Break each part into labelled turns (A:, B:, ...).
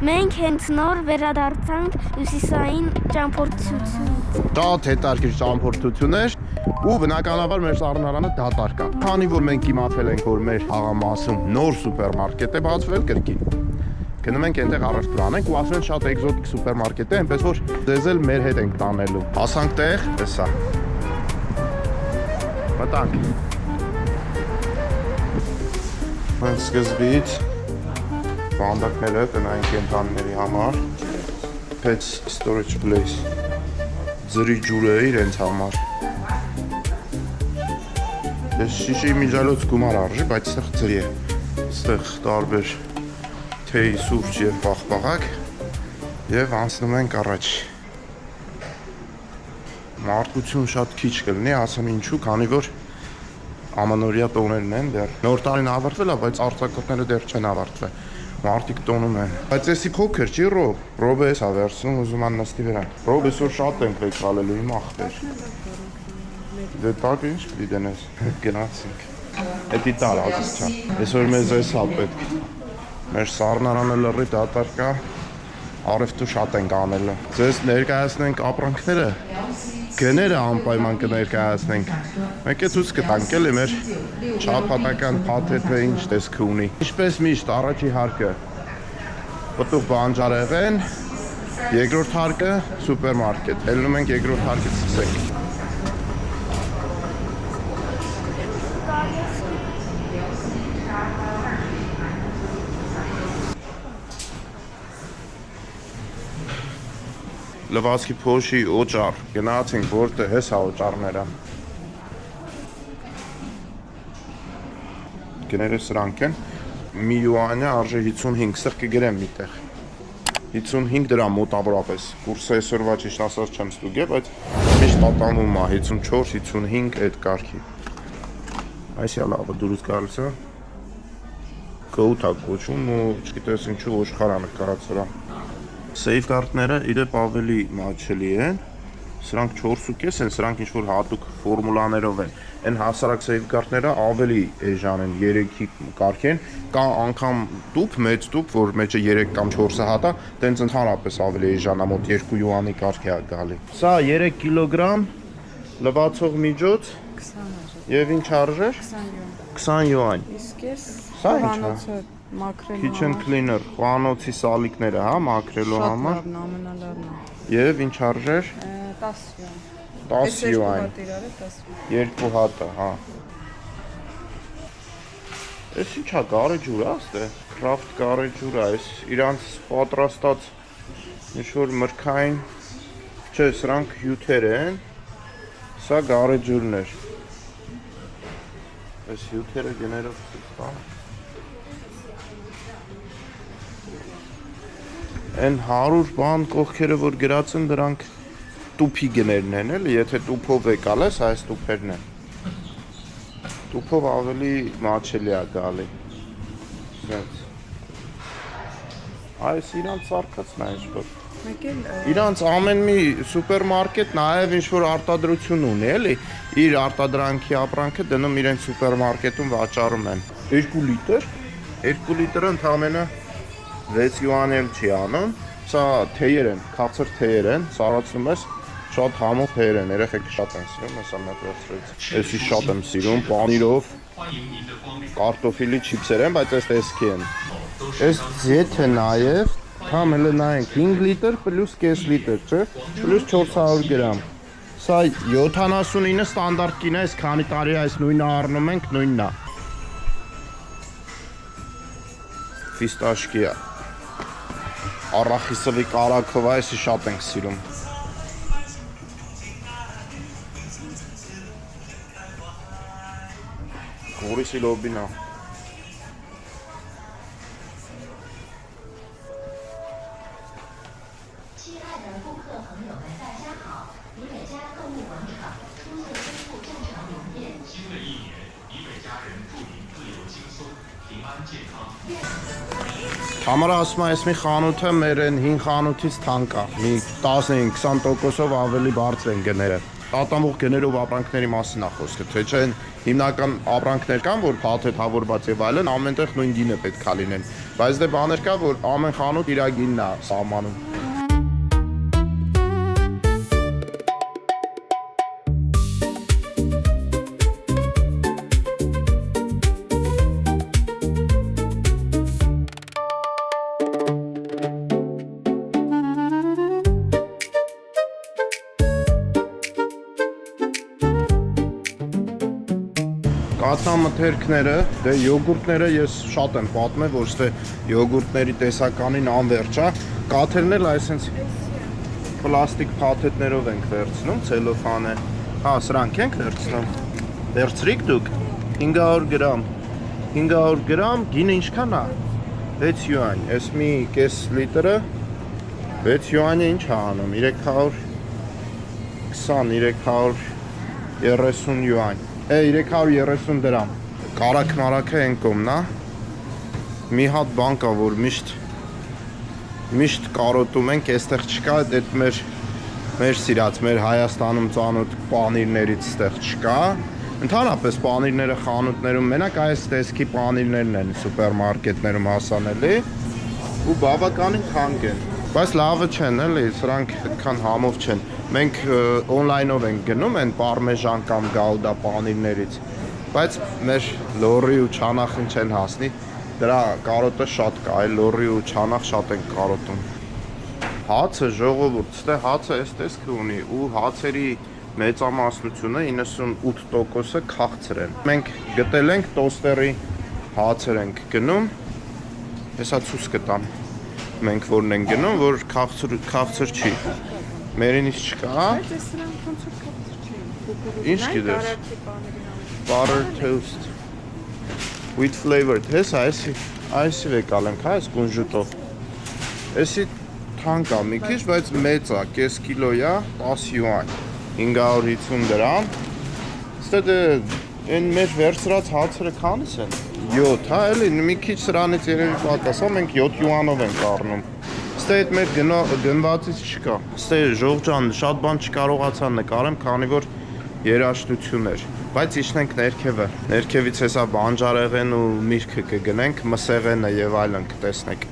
A: Մենք հենց նոր վերադարձանք հյուսիսային ճամփորդությունից։
B: Շատ հետաքրքիր ճամփորդություն էր ու բնականաբար մեր սառնարանը դատարկ է։ Քանի որ մենք իմացել ենք, որ մեր աղամասում նոր սուպերմարկետ է բացվել կրկին։ Գնում ենք այնտեղ առևտուր անենք ու ասում են շատ էկզոտիկ սուպերմարկետ է, այնպես որ դեզ էլ մեր հետ ենք տանելու։ Հասանք տեղ, տեսա։ Մտանք։ Մենք սկզբից բանդակները տնային կենտրոնների համար pet storage place ձրի ջուրը է իրենց համար։ Ես շիշի միջալոց գումար արժի, բայց ստեղ ձրի է։ Ստեղ տարբեր թեյ, սուրճ և պաղպաղակ և անցնում ենք առաջ։ Մարդկություն շատ քիչ կլինի, ասեմ ինչու, քանի որ ամանորյա տոներն են դեռ։ Նոր տարին ավարտվել է, բայց արձակուրդները դեռ չեն ավարտվել։ Մարդիկ տոնում են։ Բայց էսի փոքր չի ռոբը էս ա վերցնում, ուզում ան նստի վրան։ Ռոբ էսօր շատ ենք եկալելու, իմ ախպեր։ Դե տակ ինչ պիտի դնես, գնացինք։ Էդի տար ազիզ չա։ Էսօր մեզ էս ա պետք։ Մեր սառնարանը լրի դատարկ է, առևտուր շատ ենք անելը։ Ձեզ ներկայացնենք ապրանքները, գները անպայման կներկայացնենք։ Մենք է ցույց կտանք էլի մեր չափատական փաթեթը ինչ տեսք ունի։ Ինչպես միշտ առաջի հարկը պտուղ բանջարեղեն, երկրորդ հարկը սուպերմարկետ։ Ելնում ենք երկրորդ հարկից սկսենք։ Լվացքի փոշի օճառ, գնացինք որտեղ հեսա օճառները։ Գները սրանք են, մի յուանյա արժե 55, սեղ կգրեմ միտեղ 55 դրամ մոտավորապես, կուրսը այսօրվա ճիշտ ասած չեմ ստուգե, բայց միշտ պատանում է 54-55 այդ կարգի։ Այսյա լավը դուրս գալիս է, գոութ է կոչում ու չգիտես ինչու ոչխար է նկարած սրա։ Սեյֆկարտները իրեպ ավելի մատչելի են, սրանք 4.5 են, սրանք ինչ-որ հատուկ ֆորմուլաներով են, են հասարակ սեյֆկարտները ավելի էժան են, 3-ի կարգ են, կա անգամ տուփ, մեծ տուփ, որ մեջը 3 կամ 4 հատ է, տենց ընդհանրապես ավելի էժան է, մոտ 2 յուանի կարգ է գալի։ Սա 3 կիլոգրամ լվացող միջոց, եւ ինչ արժեր? 20 յուան։
C: Իսկ ես
B: սա ինչ է? Kitchen cleaner, խոհանոցի սալիկները, հա, մաքրելու համար։
C: Շատ լավն, ամենալավն է։
B: Եվ ինչ արժեր?
C: 10 յուան։
B: 10 յուան։ 2 հատը, հա։ Էս ինչ է, գարեջուր է, ստե։ Craft գարեջուր է, էս իրանց պատրաստած ինչ-որ մրգային, չէ, սրանք հյութեր են, սա գարեջուրներ։ Էս հյութերը գներով ստան։ Են 100 բան կողքերը որ գրած են դրանք տուփի գներն են էլի, եթե տուփով եկալ ես, այս տուփերն են։ Տուփով ավելի մաչելի է գալի։ Այս իրանց սարքածն է ինչ-որ։ Իրանց ամեն մի սուպերմարկետ նաև ինչ-որ արտադրություն ունի էլի, իր արտադրանքի ապրանքը դնում իրենց սուպերմարկետում վաճառում են։ 2 լիտր, 2 լիտրը ընդամենը 6 յուան էլ չի անում, սա թեյեր են, քացր թեյեր են, սարացնում ես, շատ համով թեյեր են, երեխեք շատ են սիրում, հեսա մեկ վերցրեց։ Էսի շատ եմ սիրում, պանիրով, կարտոֆիլի չիպսեր են, բայց այս տեսքի են։ Այս ձեթը նաև, կամ հələ նայենք 5 լիտր պլյուս կես լիտր, չէ, պլյուս 400 գրամ։ Սա 79 ստանդարտ կին է, այս քանի տարի այս նույնը առնում ենք, նույնն է։ Ֆիստաշկի է։ Առախիսովի կարակով այսի շատ ենք սիրում։ Գորիսի լոբին է։ Համարա ասում է, այս մի խանութը մեր են հին խանութից թանկ է, մի 15-20%-ով ավելի բարձր են գները։ ատամող գներով ապրանքների մասին է խոսքը, թե չեն հիմնական ապրանքներ կան, որ փաթեթավորված եւ այլն, ամենտեղ նույն գինը պետք է լինեն, բայց դե բաներ կա, որ ամեն խանութ իր գինն է սահմանում։ Կաթնամթերքները, դե յոգուրտները ես շատ եմ պատմել, որ ստե յոգուրտների տեսականին անվերջ է, կաթերն էլ այսենց պլաստիկ փաթեթներով ենք վերցնում, ցելոֆանը, հա, սրանք ենք վերցնում, վերցրիք դուք, 500 գրամ, 500 գրամ, գինը ինչքան է, 6 յուան, ես մի կես լիտրը, 6 յուանի ինչ է անում, 330 յուան, 330 դրամ, կարակ մարակը են կոմն է, մի հատ բան կա, որ միշտ կարոտում ենք, այստեղ չկա, այդ մեր սիրած, մեր Հայաստանում ծանոթ պանիրներից ստեղ չկա, ընդհանրապես պանիրները խանութներում, մենակ այս տեսքի պանիրներն են սուպերմարկետներում հասանելի ու բավականին թանկ են, բայց լավը չեն էլի, սրանք այդքան համով չեն, մենք օնլայնով ենք գնում են պարմեժան կամ գաուդա պանիրներից, բայց մեր լորի ու չանախին չեն հասնի, դրա կարոտը շատ կա, այլ լորի ու չանախ շատ են կարոտում։ Հացը ժողովուրդ, ստե հացը այս տեսքը ունի ու հացերի մեծամասնությունը 98%-ը քաղցր են։ Մենք գտել ենք տոստերի հացեր ենք գնում, հեսա ցույց կտամ, մենք որն ենք գնում, որ քաղցր չի, մերինից չկա։
C: Բայց այս սրանք ոնց որ քաղցր չի։
B: Ինչ գիտես։ Butter toast with flavor, թես այսի վեկալ ենք, հա, այս կունժուտով։ Էսի թանկ է մի քիչ, բայց մեծ է, կես կիլոյա, 10 յուան, 550 դրամ։ Ստե դե այն մեր վերցրած հացերը քանից են։ 7, հա, էլի մի քիչ սրանից երևի պակաս, հա, մենք 7 յուանով ենք առնում։ Ստե այդ մեր գնվածից չկա։ Ստե Ժող ջան, շատ բան չկարողացա նկարեմ, քանի որ երաժշտություն էր, բայց իջնենք ներքևը։ Ներքևից հեսա բանջարեղեն ու միրգը կգնենք, մսեղենը եւ այլն կտեսնեք։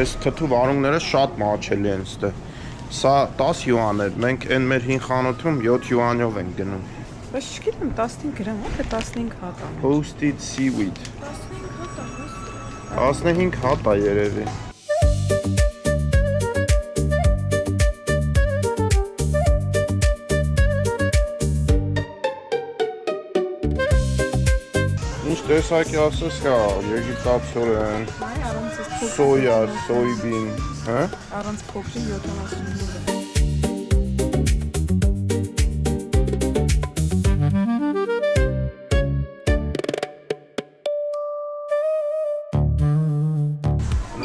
B: Այս թթու վարունգները շատ մաչելի են ստե։ Սա 10 յուան էր, մենք այն մեր հին խանութում 7 յուանյով ենք գնում։
C: Բայց չգիտեմ 15 գրամ, թե 15 հատ է։
B: Toasted seaweed։ 15 հատ է երևի։ Ինչ տեսակի ասես կա, եգիպտացորեն, սոյա, սոյբին, հա?
C: Առանց փոքրի 70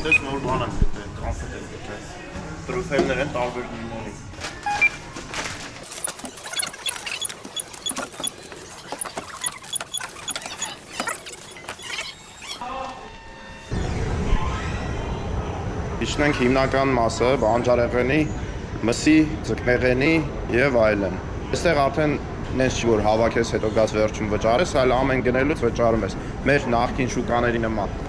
B: Դες նոր բան եմ գտել, կոնֆետ եմ գտել, տրուֆելներ են տարբեր գույների։ Իջնենք հիմնական մասը, բանջարեղենի, մսի, ձկնեղենի եւ այլն։ Այստեղ արդեն նենց չի որ հավաքես հետո գազ վերջում վճարես, այլ ամեն գնելուց վճարում ես։ Մեր նախկին շուկաների նման։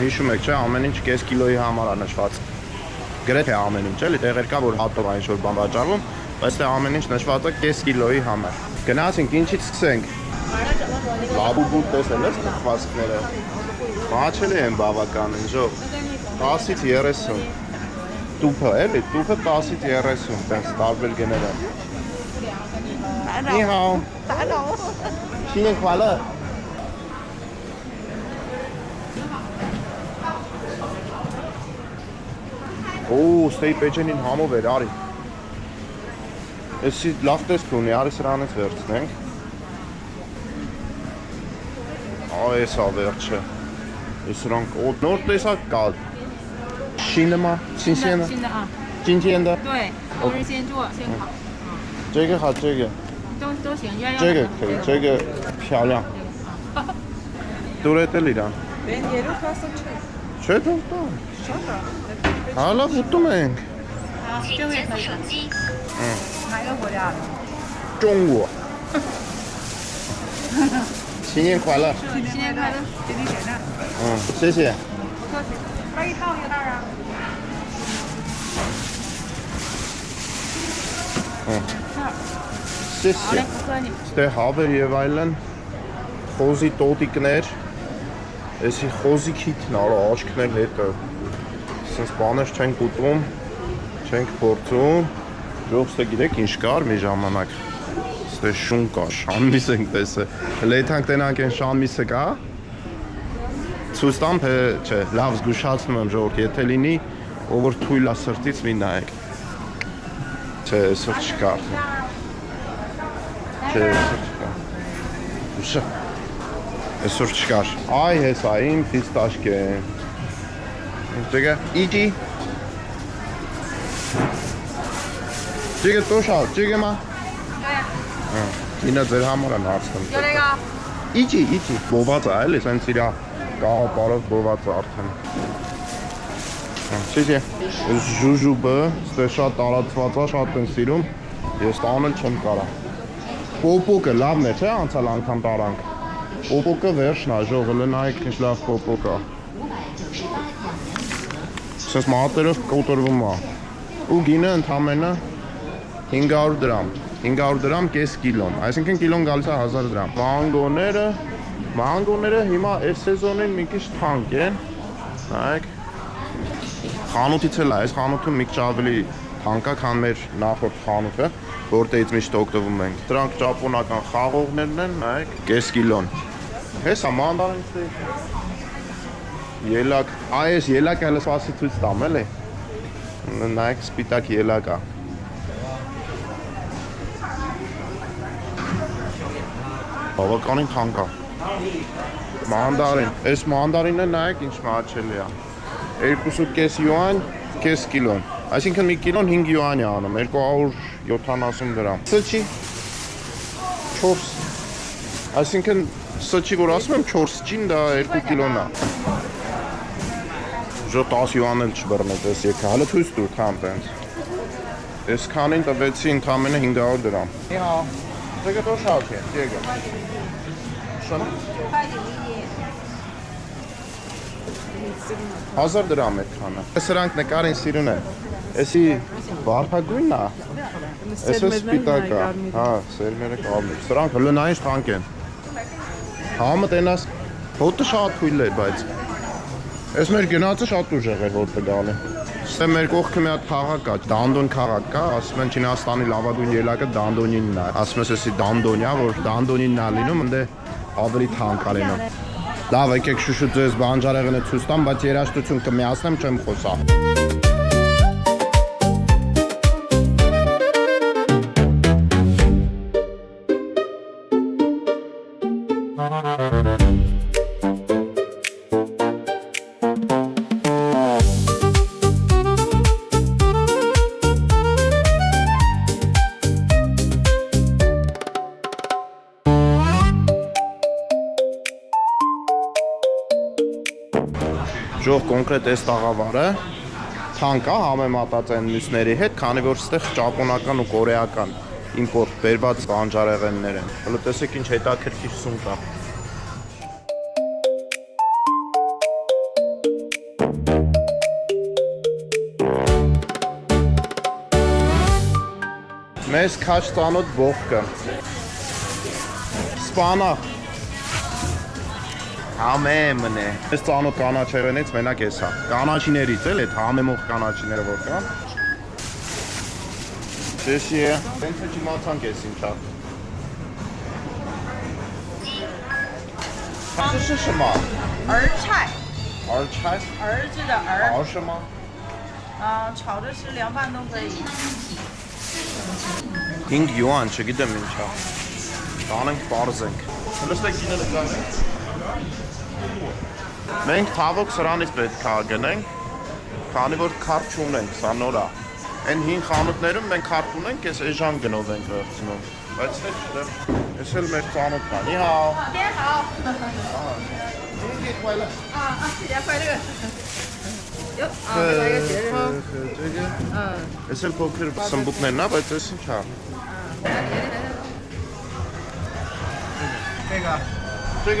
B: հիշում եք, չէ, ամեն ինչ կես կիլոյի համար է նշված։ Գրեթե ամեն ինչ, էլի տեղեր կա, որ հատով այն ինչ-որ բան վաճառում, բայց թե ամեն ինչ նշված է կես կիլոյի համար։ Գնացինք, ինչից սկսենք։ Բաբուբու տեսել ես թխվածքները։ Մաչելի են բավական են, ժող։ 10-ից 30։ Տուփը, էլի, տուփը 10-ից 30, տենց տարբեր գներ են։ Ni hao. Sinh nhật khóa lợ. Ô, stay patient in համով էր, արի։ Էսի լավ տեսք ունի, արի սրանից վերցնենք։ Այս ա վերջը։ Էս սրանք նոր տեսակ կա։ Շինեմա, սինսենը։ 今天的。
D: 对，都是先做先烤。
B: 这个好，这个。
D: 都行，要
B: 这个可以，这个漂亮。Դուրետ էլ իրան։
C: Ben 3 հասը չէ։
B: Չէ՞ դու։
C: Շատ է։
B: Հալա ուտում ենք։
D: 好，这个也可以。哪个国家？
B: 中国。新年快乐。
D: 新年快乐！给你选上。
B: 谢谢。
D: 这一套一个袋啊。
B: 谢
D: 好嘞，
B: 谢。
D: 不客气。
B: Ստե հավեր եւ այլն խոզի տոտիկներ, էսի խոզի քիթն արա աչքներ հետը։ Սենց բաներ չենք ուտում, չենք փորձում։ Ժողովուրդը գիտեք ինչ կար մի ժամանակ։ Ստե շուն կա, շամիս ենք տեսել։ Լեթանք տենանք են շամիսը կա։ Ցույց տամ թե չէ, լավ զգուշացնում եմ ժողովուրդ, եթե լինի, ով որ թույլ է սրտից մի նայեք։ Չէ, սրտ չկար։ Չէ, սրտ չկար։ Ուշը։ Այսօր չկար։ Այ հեսա իմ ֆիստաշկե։ Ջեգա, իջի։ Ջեգա տոշա, ջեգա մա։ Ինա ձեր համար եմ հարցնում։
D: 有这个。
B: Իջի, իջի։ Բոված է, էլի, սենց իրա կաղապարով բոված է արդեն։ Չէ, այս ժուժուբը, ստե շատ տարածված է, շատ են սիրում, ես տանել չեմ կարա։ Պոպոկը լավն է, չէ, անցալ անգամ տարանք։ Պոպոկը վերջն է, ժողը լնայեք ինչ լավ պոպոկ է։ Սենց մատերով կոտրվում է։ Ու գինը ընդամենը 500 դրամ։ 500 դրամ կես կիլոն, այսինքն կիլոն գալիս է 1000 դրամ։ Մանգոները հիմա այս սեզոնին մի քիչ թանկ են։ Նայեք։ Խանութից էլ է, այս խանութում մի քիչ ավելի թանկ է, քան մեր նախորդ խանութը, որտեղից միշտ օգտվում ենք։ Դրանք ճապոնական խաղողներն են, նայեք, կես կիլոն։ Հեսա մանդարինս է։ Ելակ, այս ելակը հələ սպասի ցույց տամ, էլի։ Նայեք, սպիտակ ելակ է։ Բավականին թանկ է։ Մանդարին, այս մանդարինը նայեք ինչ մաչելի է։ 2.5 յուան, կես կիլոն։ Այսինքն մի կիլոն 5 յուան է անում, 270 դրամ։ Սոչի 4։ Այսինքն սոչի որ ասում եմ 4 ճին դա 2 կիլոն է։ Ժո 10 յուան էլ չբռնեց այս եկա, հələ ցույց տուր քան տենց։ Այս քանին տվեցի ընդամենը 500 դրամ։ Հա, դե գտո շարք է, դեգա։ Շան։ 1000 դրամ է քանը։ Սրանք նկարին սիրուն է։ Էսի վարդագույնն է։ Էսը սպիտակ է։ Հա, սերմերը կարմիր։ Սրանք լնային թանկ են։ Համը տենաս հոտը շատ թույլ է, բայց այս մեր գնացը շատ ուժեղ էր հոտը գալի։ Ստե մեր կողքը մի հատ քաղաք կա, Դանդոն քաղաք կա, ասում են Չինաստանի լավագույն ելակը Դանդոնինն է։ Ասում ես էսի Դանդոնյա, որ Դանդոնինն է լինում, ընդ ավելի թանկ է լինում։ Լավ, եկեք շուշու ձեզ բանջարեղենը ցույց տամ, բայց երաժշտություն կմիացնեմ, չեմ խոսա։ Ժող կոնկրետ այս տաղավարը թանկ է համեմատած այն մյուսների հետ, քանի որ ստեղ ճապոնական ու կորեական իմպորտ բերված բանջարեղեններ են։ Հələ տեսեք ինչ հետաքրքիր սուն կա։ Մեզ քաչ ծանոթ բող կա։ Սպանախ։ Համեմն է։ Այս ծանոթ կանաչերենից մենակ էսա։ Կանաչիներից էլ այդ համեմող կանաչիները որ կան։ Դեսի է։ Դենքը չիմացանք ես ինչա։ This是什么？
C: 儿菜，
B: 儿菜？
C: 儿子的儿，
B: 熬什么？
C: 炒着吃凉拌都可以。
B: 5 յուան, չգիտեմ ինչա։ Տանենք, պարզենք։ Լստեք գինը նկարը։ Մենք թավոք սրանից պետք է գնենք, քանի որ քարտ չունենք, սա նոր է։ Այն հին խանութներում մենք քարտ ունենք, ես էժան գնով ենք վերցնում։ Բայց թե չդեմ, ես էլ մեր ծանոթն է։ Նիհաո։
C: Նիհաո։新年快乐。哟，啊，来个节日。
B: Ես էլ փոքր սմբուկներն է, բայց ես ինչա։这个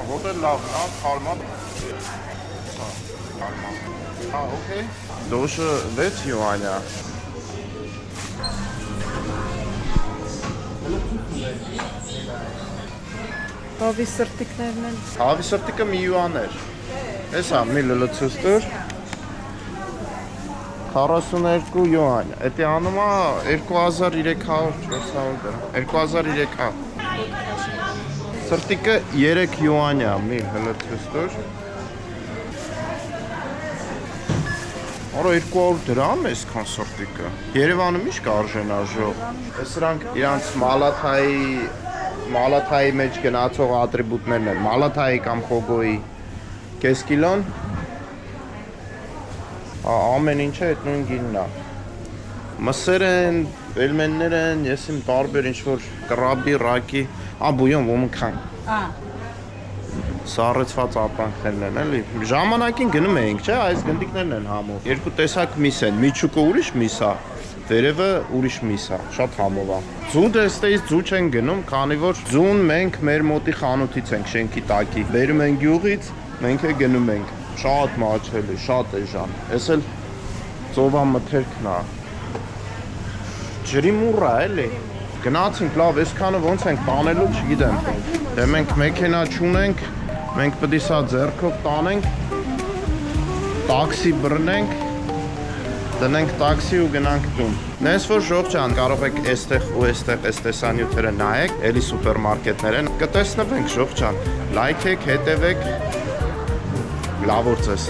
B: hotel love, kalma. Okay. Doşu vet yuanya.
C: Հավի սրտիկներն են։
B: Հավի սրտիկը մի յուան էր։ Էսա մի լլցուստր 42 յուան։ Էդի անում է 2300-400 դրամ։ 2300։ Սրտիկը 3 յուան է, մի լլցուստր։ Արա 200 դրամ է այսքան սրտիկը։ Երևանում ի՞նչ կարժենա ժող։ Այս սրանք իրանց Մալաթայի մեջ գնացող ատրիբուտներն են, Մալաթայի կամ Խոգոյի կես կիլոն, ամեն ինչը այդ նույն գինն է, մսեր են, վելմեններ են, ես իմ տարբեր ինչ-որ կրաբի, ռակի, բույոն ոմնքան, սառեցված ապրանքներն են, էլի, ժամանակին գնում էինք, չէ, այս գնդիկներն են համով, երկու տեսակ միս են, միջուկը ուրիշ միս է, վերևը ուրիշ միս է, շատ համով է։ Ձու դեստեից ձու չեն գնում, քանի որ ձուն մենք մեր մոտի խանութից ենք, շենքի տակի։ Բերում ենք գյուղից, մենք է գնում ենք։ Շատ մաչելի, շատ էժան։ Էս էլ ծովամթերքն է։ Ջրի մուռա էլի։ Գնացինք, լավ, այսքանը ոնց ենք տանելու, չգիտեմ։ Դե մենք մեքենա չունենք, մենք պետք է սա ձեռքով տանենք, տաքսի բռնենք, դնենք տաքսի ու գնանք տուն։ Նես որ ժող ջան, կարող եք այստեղ ու այստեղ այս տեսանյութերը նայեք, էլի սուպերմարկետներ են, կտեսնվենք ժող ջան, լայքեք, հետևեք, լավ օր ձեզ։